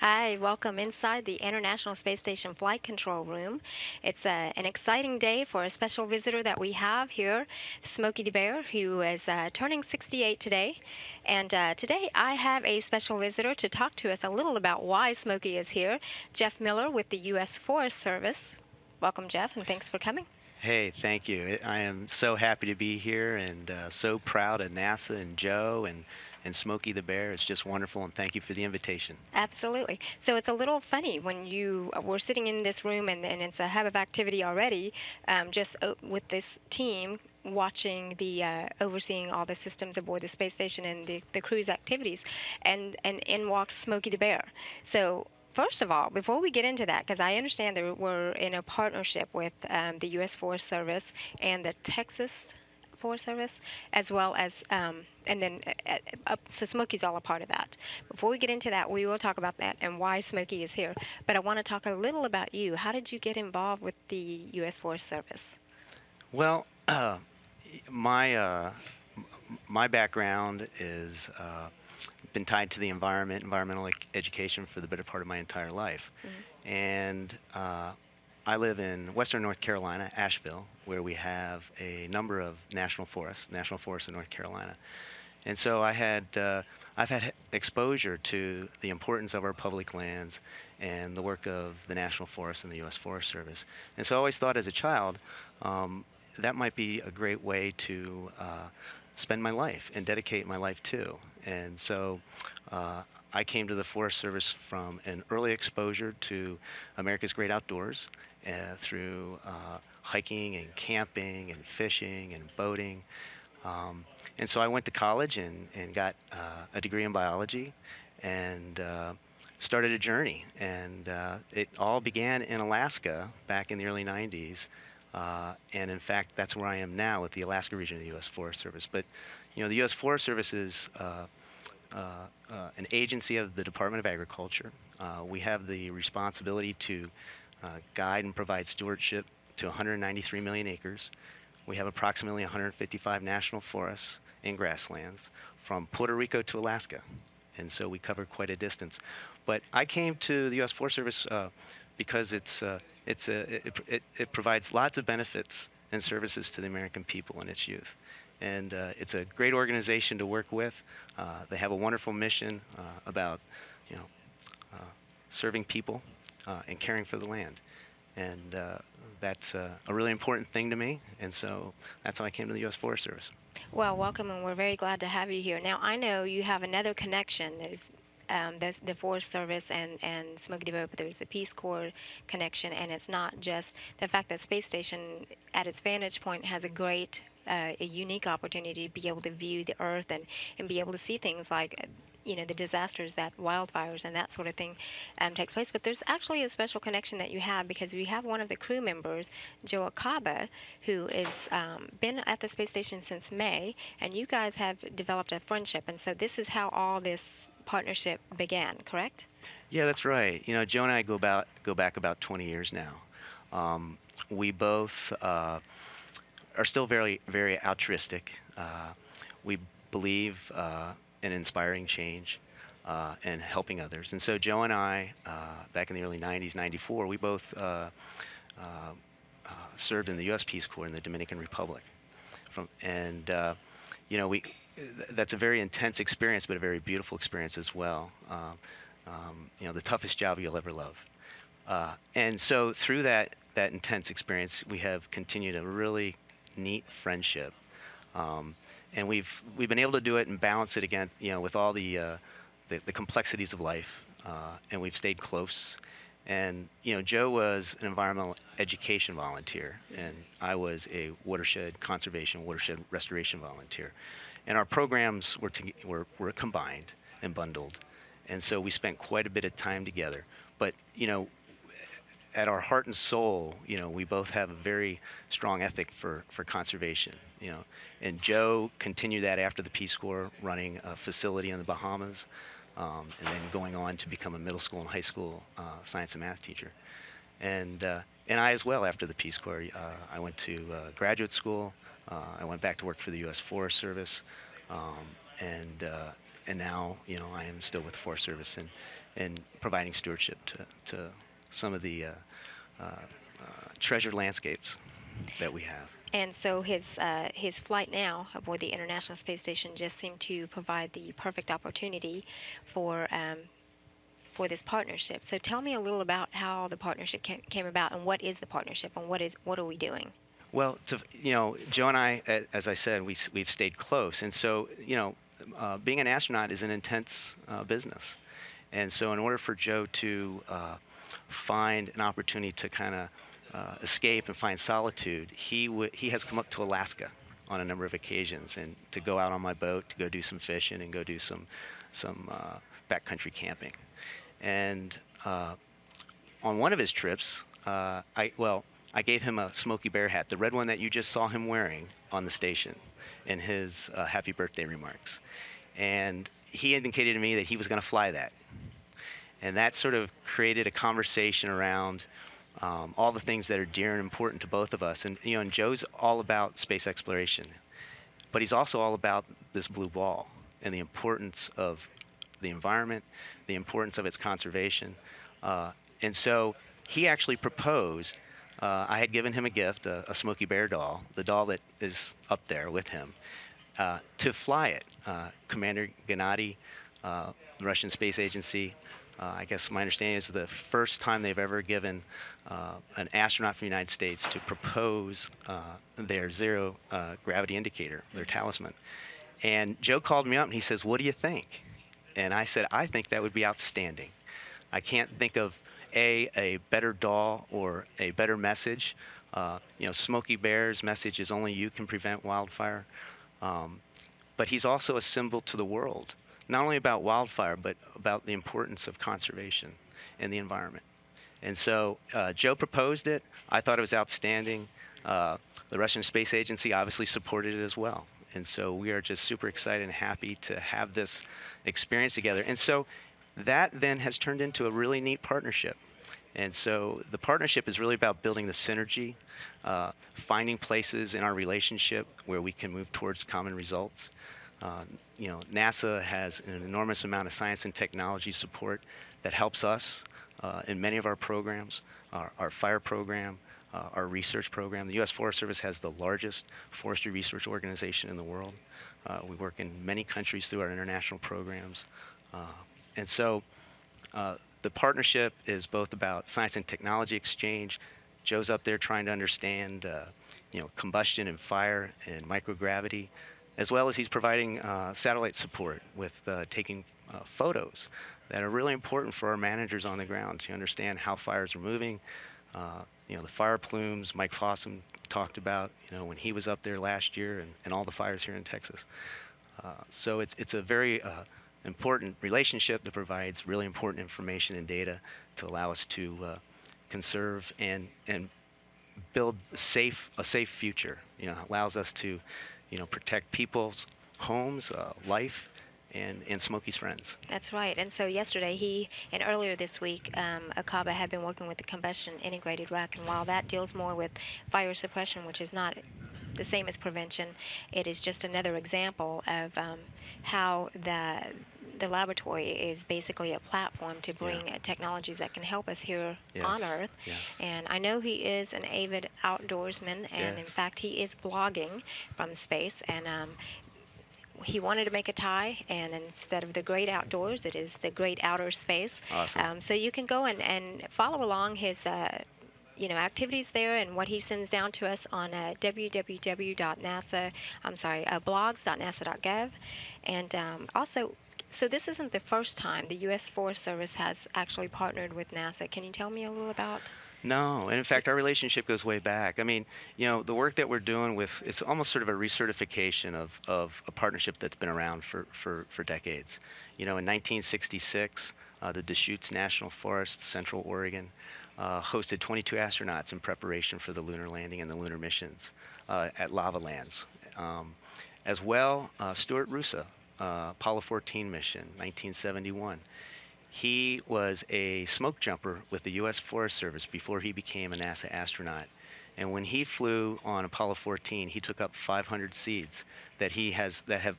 Hi, welcome inside the International Space Station Flight Control Room. It's an exciting day for a special visitor that we have here, Smokey the Bear, who is turning 68 today. And today I have a special visitor to talk to us a little about why Smokey is here, Jeff Miller with the U.S. Forest Service. Welcome, Jeff, and thanks for coming. Hey, thank you. I am so happy to be here and so proud of NASA and Joe and Smokey the Bear. It's just wonderful, and thank you for the invitation. Absolutely. So it's a little funny when you were sitting in this room and it's a hub of activity already, just with this team watching overseeing all the systems aboard the space station and the crew's activities, and in walks Smokey the Bear. So first of all, before we get into that, because I understand that we're in a partnership with the U.S. Forest Service and the Texas Forest Service, as well as, and then so Smokey's all a part of that. Before we get into that, we will talk about that and why Smokey is here. But I want to talk a little about you. How did you get involved with the U.S. Forest Service? Well, my my background is been tied to the environmental education for the better part of my entire life, Mhm. and I live in western North Carolina, Asheville, where we have a number of national forests in North Carolina. And so I've had exposure to the importance of our public lands and the work of the National Forest and the U.S. Forest Service. And so I always thought as a child um, that might be a great way to spend my life and dedicate my life to. And so I came to the Forest Service from an early exposure to America's great outdoors through hiking and camping and fishing and boating. Um, and so I went to college and got a degree in biology and started a journey. And it all began in Alaska back in the early 90s. And in fact, that's where I am now with the Alaska region of the U.S. Forest Service. But, you know, the U.S. Forest Service is an agency of the Department of Agriculture. We have the responsibility to guide and provide stewardship to 193 million acres. We have approximately 155 national forests and grasslands from Puerto Rico to Alaska. And so we cover quite a distance. But I came to the U.S. Forest Service because it provides lots of benefits and services to the American people and its youth. And it's a great organization to work with. They have a wonderful mission about, you know, uh, serving people and caring for the land. And that's a really important thing to me. And so that's how I came to the U.S. Forest Service. Well, welcome, and we're very glad to have you here. Now, I know you have another connection. There's the Forest Service and Smokey the Bear, but there's the Peace Corps connection, and it's not just the fact that Space Station, at its vantage point, has a unique opportunity to be able to view the Earth and be able to see things like, the disasters that wildfires and that sort of thing takes place. But there's actually a special connection that you have because we have one of the crew members, Joe Akaba, who is been at the space station since May, and you guys have developed a friendship. And so this is how all this partnership began, correct? Yeah, that's right. You know, Joe and I go back about 20 years now. We both are still very altruistic. We believe in inspiring change and helping others. And so Joe and I, back in the early 90s, 94, we both served in the U.S. Peace Corps in the Dominican Republic. And you know, that's a very intense experience, but a very beautiful experience as well. You know, the toughest job you'll ever love. And so through that intense experience, we have continued a really neat friendship. Um, and we've been able to do it and balance it again, you know, with all the complexities of life. And we've stayed close. And you know, Joe was an environmental education volunteer, and I was a watershed conservation, watershed restoration volunteer. And our programs were combined and bundled, and so we spent quite a bit of time together. But you know, at our heart and soul, you know, we both have a very strong ethic for conservation. You know, and Joe continued that after the Peace Corps, running a facility in the Bahamas, and then going on to become a middle school and high school science and math teacher. And I as well after the Peace Corps, I went to graduate school. I went back to work for the U.S. Forest Service, and and now, I am still with the Forest Service and providing stewardship to some of the treasured landscapes that we have. And so his flight now aboard the International Space Station just seemed to provide the perfect opportunity for for this partnership. So tell me a little about how the partnership came about, and what is the partnership, and what are we doing? Well, Joe and I, as I said, we've stayed close, and so being an astronaut is an intense business, and so in order for Joe to find an opportunity to kind of escape and find solitude, he has come up to Alaska on a number of occasions, and to go out on my boat to go do some fishing and go do some backcountry camping, and on one of his trips, I gave him a Smokey Bear hat, the red one that you just saw him wearing on the station in his happy birthday remarks. And he indicated to me that he was going to fly that. And that sort of created a conversation around all the things that are dear and important to both of us. And Joe's all about space exploration, but he's also all about this blue ball and the importance of the environment, the importance of its conservation. And so he actually proposed. I had given him a gift, a Smokey Bear doll, the doll that is up there with him, to fly it. Commander Gennady, the Russian Space Agency, I guess my understanding is the first time they've ever given an astronaut from the United States to propose their zero gravity indicator, their talisman. And Joe called me up and he says, "What do you think?" And I said, "I think that would be outstanding. I can't think of a better doll or a better message. Smokey Bear's message is only you can prevent wildfire. But he's also a symbol to the world, not only about wildfire, but about the importance of conservation and the environment. And so Joe proposed it. I thought it was outstanding. The Russian Space Agency obviously supported it as well. And so we are just super excited and happy to have this experience together. And so that then has turned into a really neat partnership. And so the partnership is really about building the synergy, finding places in our relationship where we can move towards common results. NASA has an enormous amount of science and technology support that helps us in many of our programs, our fire program, our research program. The U.S. Forest Service has the largest forestry research organization in the world. We work in many countries through our international programs. And so the partnership is both about science and technology exchange. Joe's up there trying to understand, combustion and fire and microgravity, as well as he's providing satellite support with taking photos that are really important for our managers on the ground to understand how fires are moving. The fire plumes Mike Fossum talked about, when he was up there last year, and all the fires here in Texas. So it's a very important relationship that provides really important information and data to allow us to conserve and build a safe future. Allows us to protect people's homes, life, and Smokey's friends. That's right. And so yesterday, and earlier this week, Akaba had been working with the combustion integrated rack. And while that deals more with fire suppression, which is not the same as prevention, it is just another example of how the laboratory is basically a platform to bring technologies that can help us here on Earth. Yes. And I know he is an avid outdoorsman, and in fact, he is blogging from space. And he wanted to make a tie, and instead of the great outdoors, it is the great outer space. Awesome. So you can go and follow along his activities there and what he sends down to us on blogs.nasa.gov. And also, so this isn't the first time the U.S. Forest Service has actually partnered with NASA. Can you tell me a little about? No, and in fact, our relationship goes way back. I mean, the work that we're doing it's almost sort of a recertification of a partnership that's been around for decades. In 1966, the Deschutes National Forest, Central Oregon, hosted 22 astronauts in preparation for the lunar landing and the lunar missions at Lava Lands. As well, Stuart Roosa, Apollo 14 mission, 1971. He was a smoke jumper with the U.S. Forest Service before he became a NASA astronaut. And when he flew on Apollo 14, he took up 500 seeds that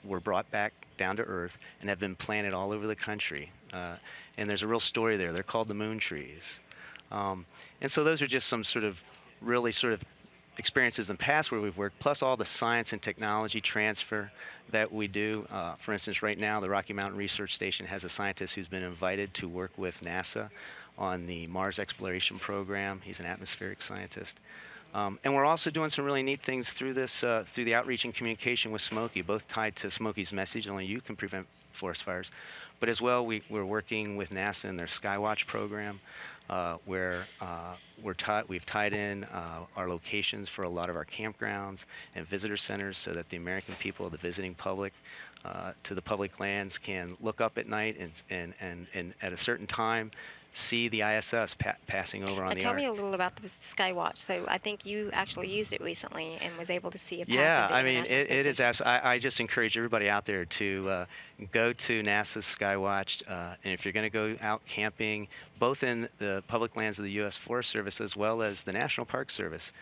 were brought back down to earth and have been planted all over the country. And there's a real story there. They're called the moon trees. And so those are just some sort of really sort of experiences in the past where we've worked, plus all the science and technology transfer that we do. For instance, right now, the Rocky Mountain Research Station has a scientist who's been invited to work with NASA on the Mars exploration program. He's an atmospheric scientist. And we're also doing some really neat things through this, through the outreach and communication with Smokey, both tied to Smokey's message, only you can prevent forest fires, but as well, we're working with NASA in their Skywatch program, where we've tied in our locations for a lot of our campgrounds and visitor centers so that the American people, the visiting public, to the public lands can look up at night and at a certain time see the ISS passing over on the Tell arc. me a little about the Skywatch. So I think you actually used it recently and was able to see it pass Yeah, into I mean, International Space it is Station. absolutely. I just encourage everybody out there to go to NASA's Skywatch, and if you're going to go out camping, both in the public lands of the U.S. Forest Service as well as the National Park Service,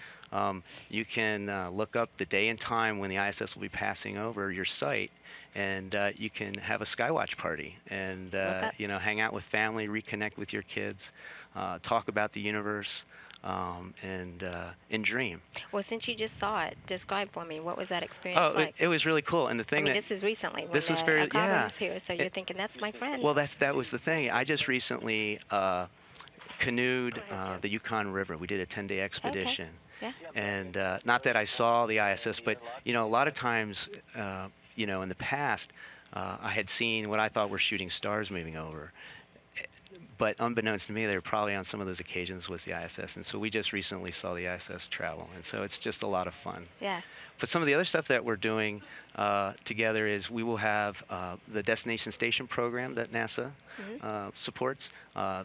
you can look up the day and time when the ISS will be passing over your site, and you can have a Skywatch party and Look up. hang out with family, reconnect with your kids, talk about the universe, and dream. Well, since you just saw it, describe for me what was that experience Oh, like? it was really cool. And the I thing mean, that this is recently when this was very, Akaba yeah. was here, so you're It, thinking that's my friend. well, that was the thing. I just recently canoed the Yukon River. We did a 10-day Okay. expedition, Yeah. and not that I saw the ISS, but a lot of times, in the past, I had seen what I thought were shooting stars moving over. But unbeknownst to me, they were probably on some of those occasions was the ISS, and so we just recently saw the ISS travel, and so it's just a lot of fun. Yeah. But some of the other stuff that we're doing together is we will have the Destination Station program that NASA supports,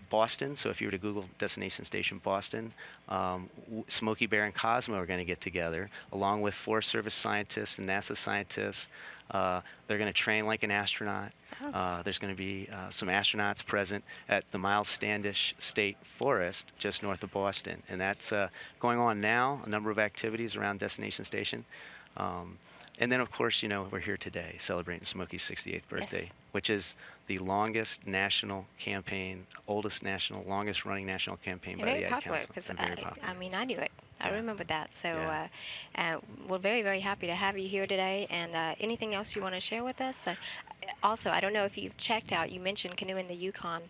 Boston. So if you were to Google Destination Station Boston, Smokey Bear and Cosmo are going to get together, along with Forest Service scientists and NASA scientists. They're going to train like an astronaut. Oh. There's going to be some astronauts present at the Miles Standish State Forest just north of Boston, and that's going on now, a number of activities around Destination Station. And then, of course, we're here today celebrating Smokey's 68th birthday, Yes. which is the longest national campaign, longest running national campaign And by very the Ad popular Council, because and very popular. I mean I knew it. I Yeah. remember that. So Yeah. we're very very happy to have you here today. And anything else you want to share with us? Also, I don't know if you've checked out. You mentioned canoe in the Yukon.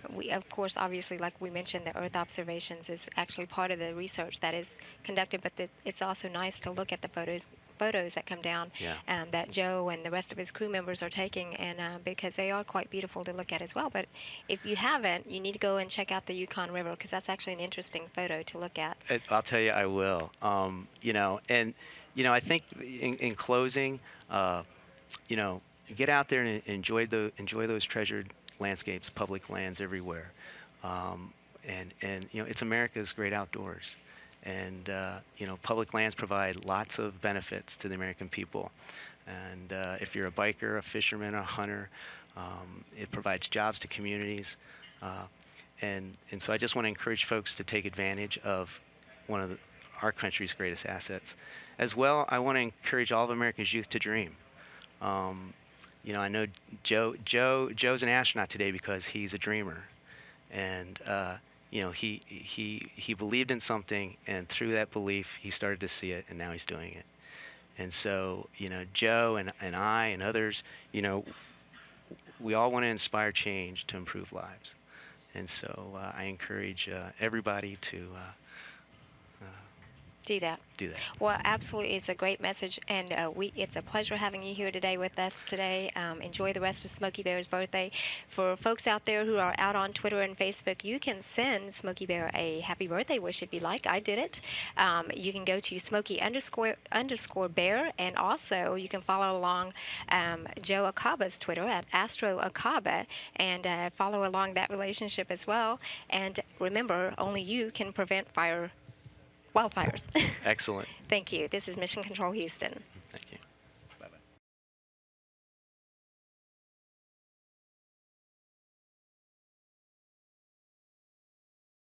We of course obviously like we mentioned the Earth observations is actually part of the research that is conducted, but it's also nice to look at the photos that come down Yeah. that Joe and the rest of his crew members are taking, and because they are quite beautiful to look at as well. But if you haven't, you need to go and check out the Yukon River because that's actually an interesting photo to look at. I'll tell you, I will. And I think in closing, you know, get out there and enjoy those treasured landscapes, public lands everywhere. And it's America's great outdoors. And public lands provide lots of benefits to the American people. And if you're a biker, a fisherman, a hunter, it provides jobs to communities. Uh, and so I just want to encourage folks to take advantage of one of our country's greatest assets. As well, I want to encourage all of America's youth to dream. Um, I know Joe's an astronaut today because he's a dreamer, and he believed in something, and through that belief, he started to see it, and now he's doing it. And so, Joe and I and others, we all want to inspire change to improve lives. And so I encourage everybody to Do that. do that. Well, absolutely, it's a great message, and it's a pleasure having you here today with us today. Enjoy the rest of Smokey Bear's birthday. For folks out there who are out on Twitter and Facebook, you can send Smokey Bear a happy birthday wish if you like. I did it. You can go to Smokey__ Bear, and also you can follow along Joe Akaba's Twitter at Astro Akaba, and follow along that relationship as well. And remember, only you can prevent wildfires. Excellent. Thank you. This is Mission Control Houston.